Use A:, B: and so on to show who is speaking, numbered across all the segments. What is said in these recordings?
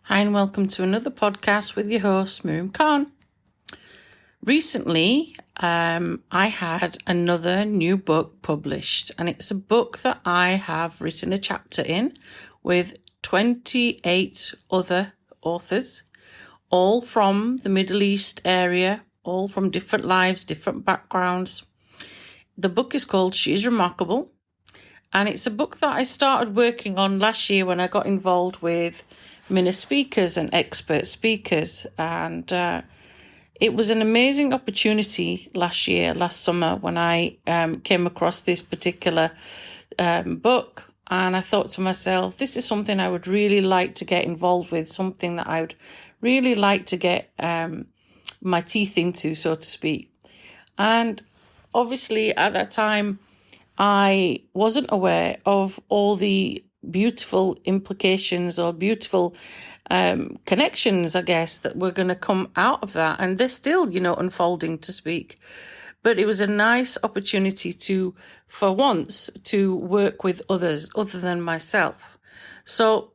A: Hi and welcome to another podcast with your host, Miriam Khan. Recently, I had another new book published, and it's a book that I have written a chapter in with 28 other authors, all from the Middle East area, all from different lives, different backgrounds. The book is called She's Remarkable, and it's a book that I started working on last year when I got involved with minor speakers and expert speakers. And it was an amazing opportunity last summer, when I came across this particular book. And I thought to myself, this is something I would really like to get involved with, something that I would really like to get my teeth into, so to speak. And obviously at that time, I wasn't aware of all the beautiful implications or beautiful connections, I guess, that were going to come out of that. And they're still, unfolding, to speak. But it was a nice opportunity for once, to work with others other than myself. So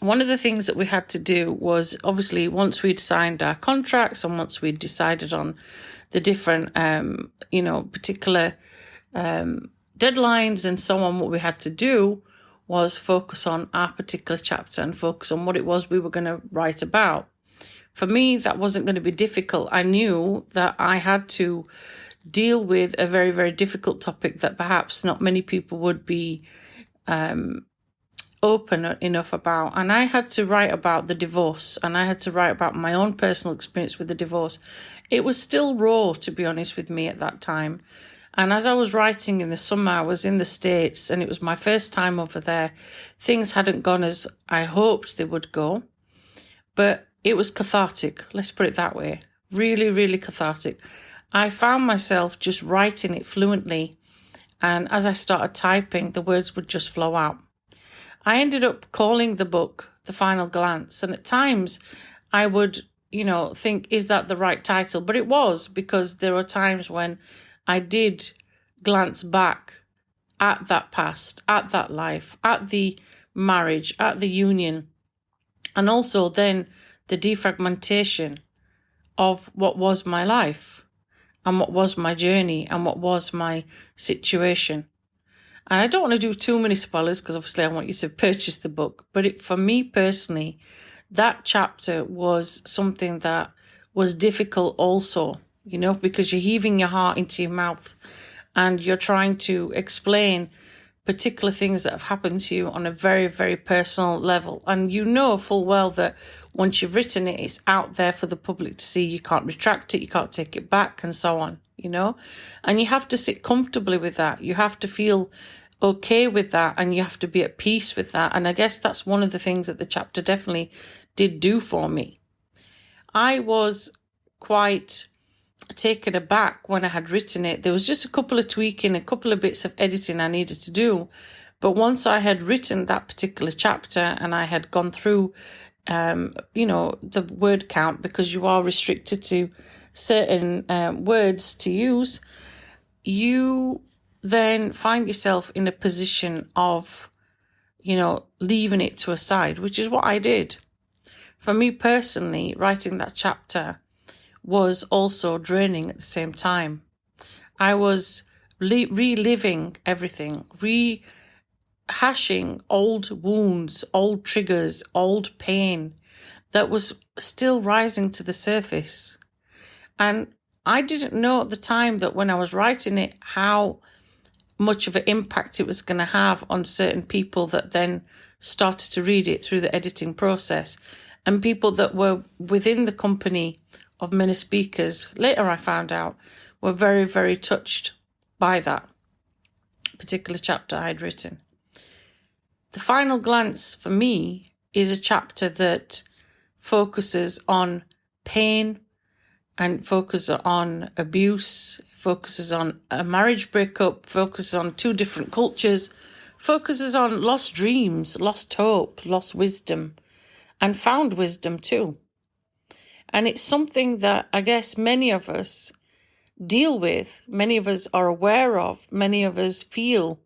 A: one of the things that we had to do was, obviously, once we'd signed our contracts and once we'd decided on the different, particular deadlines and so on, what we had to do was focus on our particular chapter and focus on what it was we were going to write about. For me, that wasn't going to be difficult. I knew that I had to deal with a very, very difficult topic that perhaps not many people would be open enough about. And I had to write about the divorce, and I had to write about my own personal experience with the divorce. It was still raw, to be honest with me, at that time. And as I was writing in the summer, I was in the States, and it was my first time over there. Things hadn't gone as I hoped they would go, but it was cathartic. Let's put it that way. Really, really cathartic. I found myself just writing it fluently, and as I started typing, the words would just flow out. I ended up calling the book The Final Glance, and at times I would, think, is that the right title? But it was, because there were times when I did glance back at that past, at that life, at the marriage, at the union, and also then the defragmentation of what was my life and what was my journey and what was my situation. And I don't want to do too many spoilers, because obviously I want you to purchase the book. But for me personally, that chapter was something that was difficult also, because you're heaving your heart into your mouth and you're trying to explain particular things that have happened to you on a very, very personal level. And you know full well that once you've written it, it's out there for the public to see. You can't retract it, you can't take it back, and so on, And you have to sit comfortably with that. You have to feel okay with that, and you have to be at peace with that. And I guess that's one of the things that the chapter definitely did do for me. I was quite taken aback when I had written it. There was just a couple of tweaking, a couple of bits of editing I needed to do. But once I had written that particular chapter and I had gone through, the word count, because you are restricted to certain words to use, you then find yourself in a position of, leaving it to a side, which is what I did. For me personally, writing that chapter was also draining at the same time. I was reliving everything, rehashing old wounds, old triggers, old pain that was still rising to the surface. And I didn't know at the time that when I was writing it, how much of an impact it was going to have on certain people that then started to read it through the editing process, and people that were within the company of many speakers, later I found out, were very, very touched by that particular chapter I had written. The Final Glance, for me, is a chapter that focuses on pain and focuses on abuse, focuses on a marriage breakup, focuses on two different cultures, focuses on lost dreams, lost hope, lost wisdom, and found wisdom too. And it's something that I guess many of us deal with, many of us are aware of, many of us feel,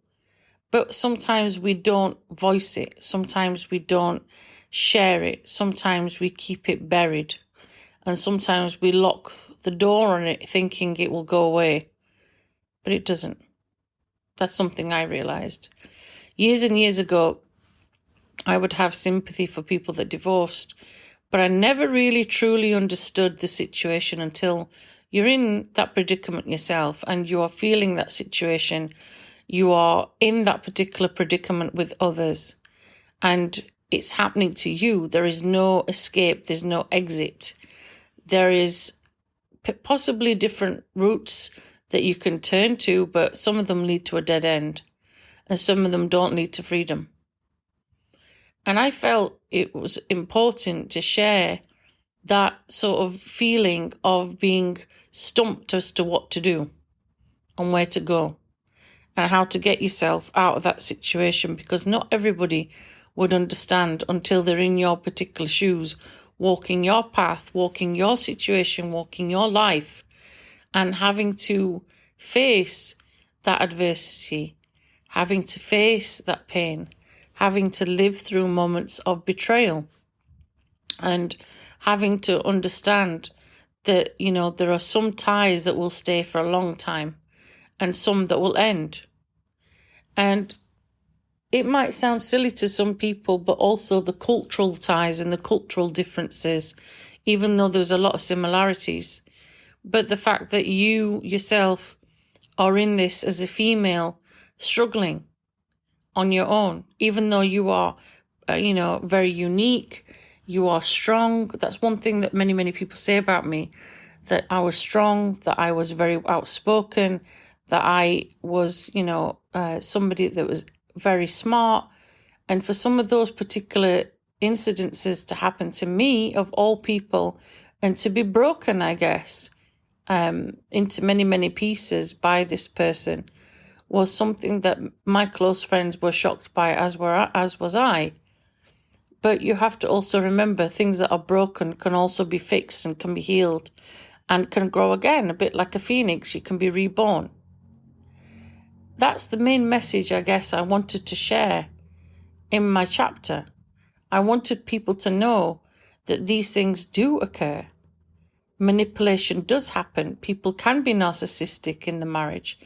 A: but sometimes we don't voice it. Sometimes we don't share it. Sometimes we keep it buried. And sometimes we lock the door on it thinking it will go away. But it doesn't. That's something I realised. Years and years ago, I would have sympathy for people that divorced, but I never really truly understood the situation until you're in that predicament yourself and you are feeling that situation. You are in that particular predicament with others and it's happening to you. There is no escape. There's no exit. There is possibly different routes that you can turn to, but some of them lead to a dead end and some of them don't lead to freedom. And I felt it was important to share that sort of feeling of being stumped as to what to do and where to go and how to get yourself out of that situation, because not everybody would understand until they're in your particular shoes, walking your path, walking your situation, walking your life, and having to face that adversity, having to face that pain, having to live through moments of betrayal, and having to understand that, you know, there are some ties that will stay for a long time and some that will end. And it might sound silly to some people, but also the cultural ties and the cultural differences, even though there's a lot of similarities. But the fact that you yourself are in this as a female, struggling on your own, even though you are, very unique, you are strong. That's one thing that many, many people say about me, that I was strong, that I was very outspoken, that I was, somebody that was very smart. And for some of those particular incidences to happen to me, of all people, and to be broken, I guess, into many, many pieces by this person, was something that my close friends were shocked by, as was I. But you have to also remember, things that are broken can also be fixed and can be healed and can grow again, a bit like a phoenix. You can be reborn. That's the main message, I guess, I wanted to share in my chapter. I wanted people to know that these things do occur. Manipulation does happen. People can be narcissistic in the marriage.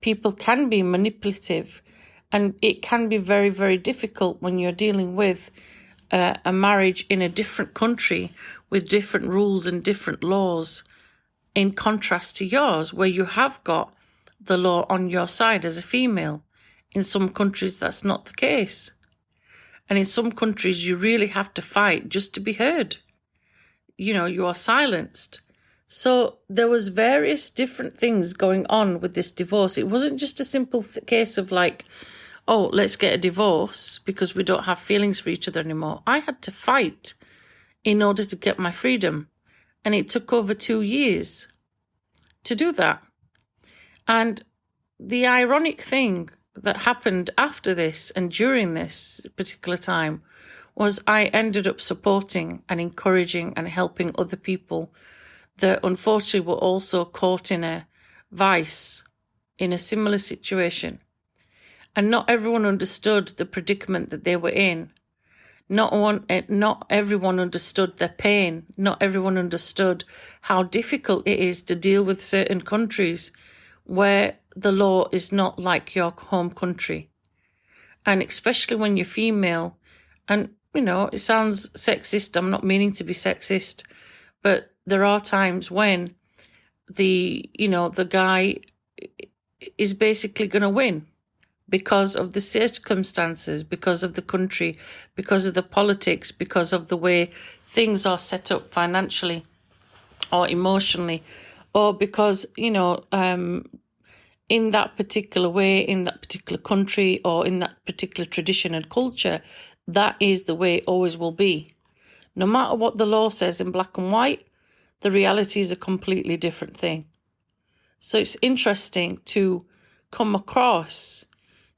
A: People can be manipulative. And it can be very, very difficult when you're dealing with a marriage in a different country with different rules and different laws, in contrast to yours, where you have got the law on your side as a female. In some countries, that's not the case. And in some countries, you really have to fight just to be heard. You are silenced. So there was various different things going on with this divorce. It wasn't just a simple case of like, oh, let's get a divorce because we don't have feelings for each other anymore. I had to fight in order to get my freedom. And it took over 2 years to do that. And the ironic thing that happened after this and during this particular time was I ended up supporting and encouraging and helping other people that unfortunately were also caught in a vice, in a similar situation. And not everyone understood the predicament that they were in. Not everyone understood their pain. Not everyone understood how difficult it is to deal with certain countries where the law is not like your home country. And especially when you're female. And, it sounds sexist. I'm not meaning to be sexist. But there are times when the guy is basically going to win because of the circumstances, because of the country, because of the politics, because of the way things are set up financially or emotionally, or because, in that particular way, in that particular country, or in that particular tradition and culture, that is the way it always will be. No matter what the law says in black and white, the reality is a completely different thing. So it's interesting to come across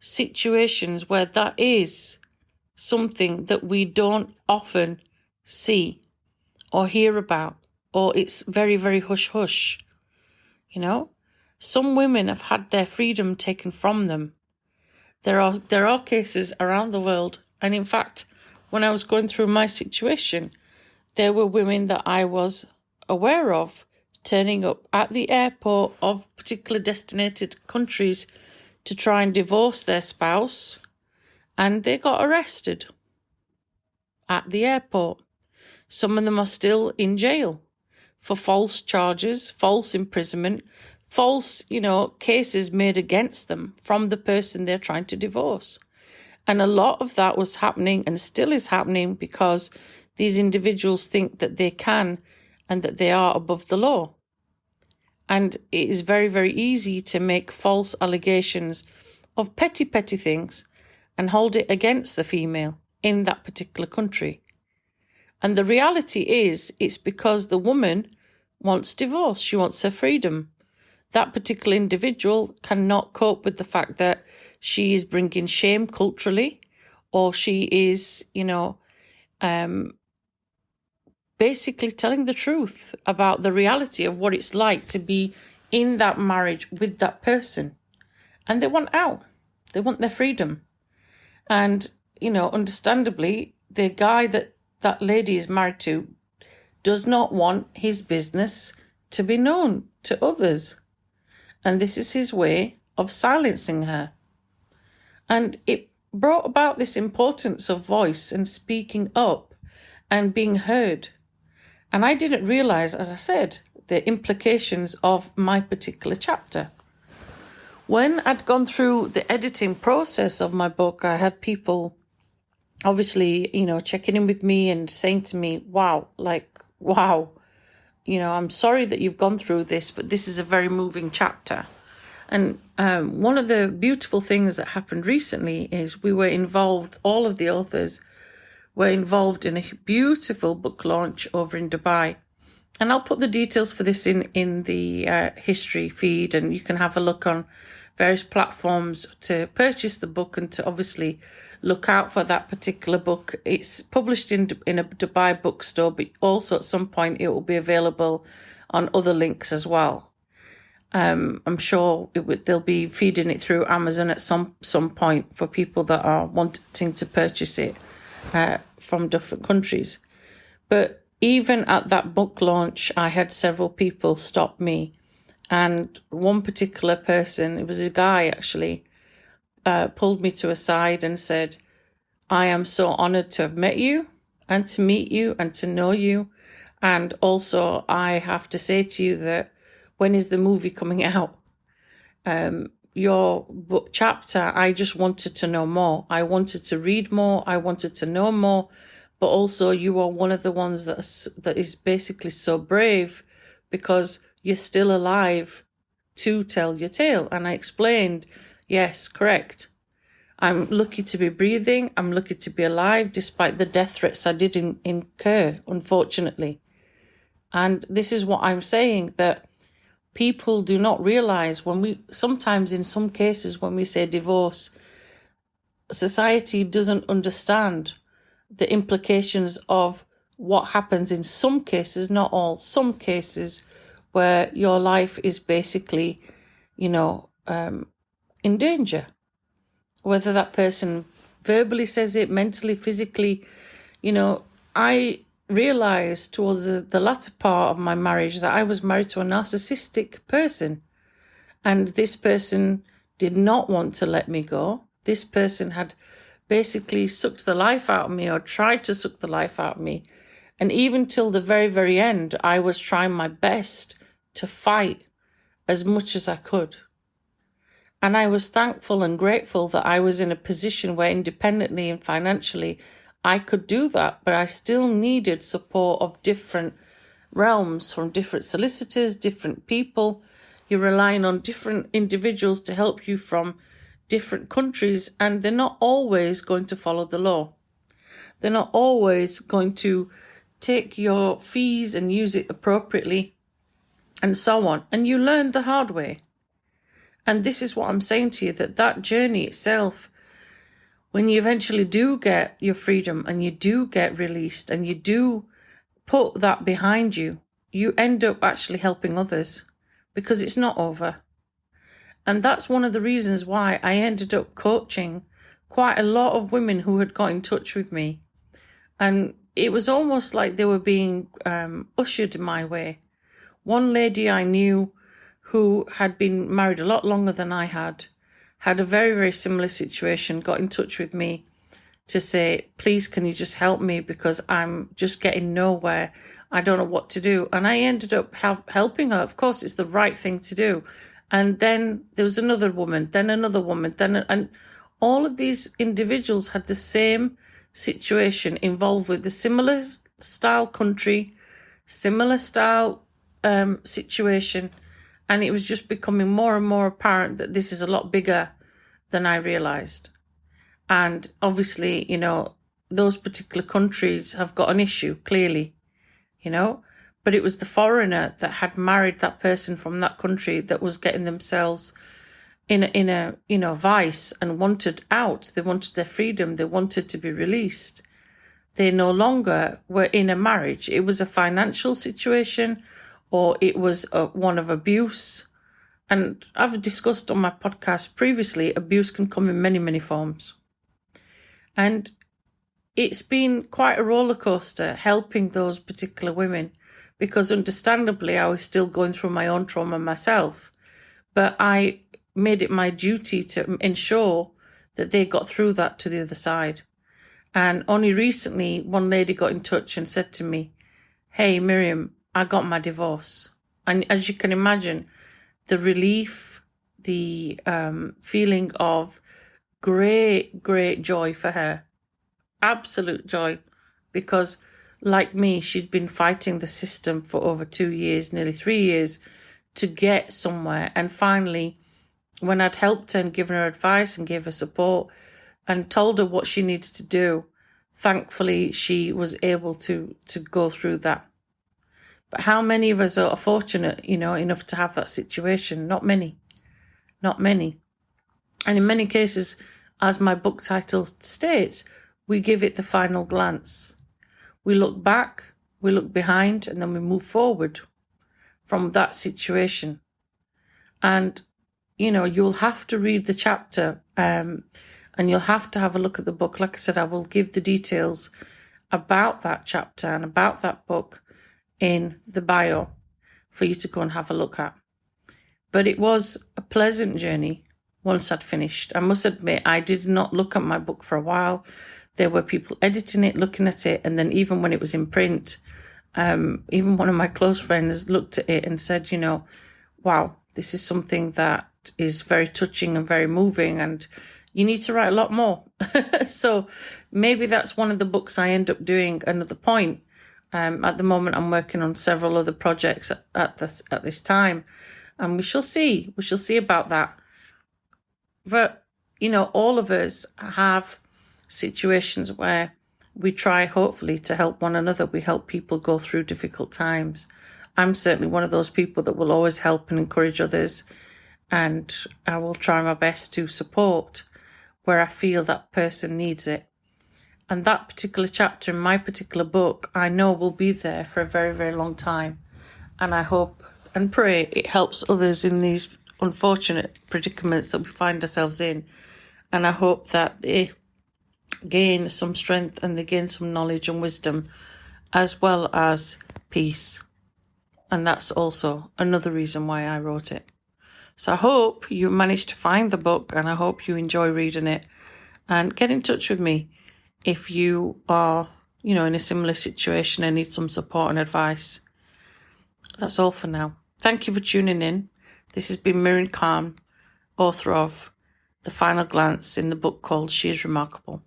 A: situations where that is something that we don't often see or hear about, or it's very, very hush-hush. Some women have had their freedom taken from them. There are cases around the world, and in fact, when I was going through my situation, there were women that I was aware of turning up at the airport of particular destinated countries to try and divorce their spouse, and they got arrested at the airport. Some of them are still in jail for false charges, false imprisonment, false, cases made against them from the person they're trying to divorce. And a lot of that was happening and still is happening because these individuals think that they can and that they are above the law. And it is very, very easy to make false allegations of petty, petty things and hold it against the female in that particular country. And the reality is, it's because the woman wants divorce. She wants her freedom. That particular individual cannot cope with the fact that she is bringing shame culturally, or she is, basically telling the truth about the reality of what it's like to be in that marriage with that person. And they want out. They want their freedom. And, understandably, the guy that lady is married to does not want his business to be known to others. And this is his way of silencing her. And it brought about this importance of voice and speaking up and being heard. And I didn't realize, as I said, the implications of my particular chapter. When I'd gone through the editing process of my book, I had people obviously, checking in with me and saying to me, wow, I'm sorry that you've gone through this, but this is a very moving chapter. And one of the beautiful things that happened recently is we were involved, all of the authors were involved in a beautiful book launch over in Dubai. And I'll put the details for this in the history feed, and you can have a look on various platforms to purchase the book and to obviously look out for that particular book. It's published in a Dubai bookstore, but also at some point it will be available on other links as well. I'm sure they'll be feeding it through Amazon at some point for people that are wanting to purchase it from different countries. But even at that book launch, I had several people stop me. And one particular person, it was a guy actually, pulled me to a side and said, I am so honored to have met you and to meet you and to know you. And also, I have to say to you that when is the movie coming out? Your book chapter, I just wanted to know more. I wanted to read more. I wanted to know more. But also, you are one of the ones that is basically so brave because you're still alive to tell your tale. And I explained, yes, correct. I'm lucky to be breathing. I'm lucky to be alive, despite the death threats I did incur, unfortunately. And this is what I'm saying, that people do not realize sometimes in some cases when we say divorce, society doesn't understand the implications of what happens in some cases, not all, some cases where your life is basically, in danger. Whether that person verbally says it, mentally, physically, I realized towards the latter part of my marriage that I was married to a narcissistic person. And this person did not want to let me go. This person had basically sucked the life out of me or tried to suck the life out of me. And even till the very, very end, I was trying my best to fight as much as I could. And I was thankful and grateful that I was in a position where independently and financially I could do that, but I still needed support of different realms, from different solicitors, different people. You're relying on different individuals to help you from different countries, and they're not always going to follow the law. They're not always going to take your fees and use it appropriately, and so on. And you learn the hard way. And this is what I'm saying to you, that journey itself, when you eventually do get your freedom and you do get released and you do put that behind you, you end up actually helping others because it's not over. And that's one of the reasons why I ended up coaching quite a lot of women who had got in touch with me And it was almost like they were being ushered my way. One lady I knew who had been married a lot longer than I had a very, very similar situation, got in touch with me to say, please, can you just help me because I'm just getting nowhere. I don't know what to do. And I ended up helping her. Of course, it's the right thing to do. And then there was another woman, then another woman, and all of these individuals had the same situation involved with the similar style country, similar style situation. And it was just becoming more and more apparent that this is a lot bigger than I realized. And obviously, those particular countries have got an issue, clearly, but it was the foreigner that had married that person from that country that was getting themselves in a vice and wanted out. They wanted their freedom. They wanted to be released. They no longer were in a marriage. It was a financial situation, or it was one of abuse. And I've discussed on my podcast previously, abuse can come in many, many forms. And it's been quite a roller coaster helping those particular women, because understandably I was still going through my own trauma myself. But I made it my duty to ensure that they got through that to the other side. And only recently, one lady got in touch and said to me, hey, Miriam, I got my divorce. And as you can imagine, the relief, the feeling of great, great joy for her. Absolute joy. Because like me, she'd been fighting the system for over 2 years, nearly 3 years, to get somewhere. And finally, when I'd helped her and given her advice and gave her support and told her what she needed to do, thankfully she was able to go through that. But how many of us are fortunate, enough to have that situation? Not many. Not many. And in many cases, as my book title states, we give it the final glance. We look back, we look behind, and then we move forward from that situation. And, you'll have to read the chapter and you'll have to have a look at the book. Like I said, I will give the details about that chapter and about that book in the bio for you to go and have a look at. But it was a pleasant journey once I'd finished. I must admit, I did not look at my book for a while. There were people editing it, looking at it, and then even when it was in print, even one of my close friends looked at it and said, wow, this is something that is very touching and very moving, and you need to write a lot more. So maybe that's one of the books I end up doing another point. At the moment, I'm working on several other projects at this time, and we shall see. We shall see about that. But, all of us have situations where we try, hopefully, to help one another. We help people go through difficult times. I'm certainly one of those people that will always help and encourage others, and I will try my best to support where I feel that person needs it. And that particular chapter in my particular book, I know will be there for a very, very long time. And I hope and pray it helps others in these unfortunate predicaments that we find ourselves in. And I hope that they gain some strength and they gain some knowledge and wisdom, as well as peace. And that's also another reason why I wrote it. So I hope you managed to find the book, and I hope you enjoy reading it. And get in touch with me if you are, in a similar situation and need some support and advice. That's all for now. Thank you for tuning in. This has been Miriam Khan, author of The Final Glance, in the book called She is Remarkable.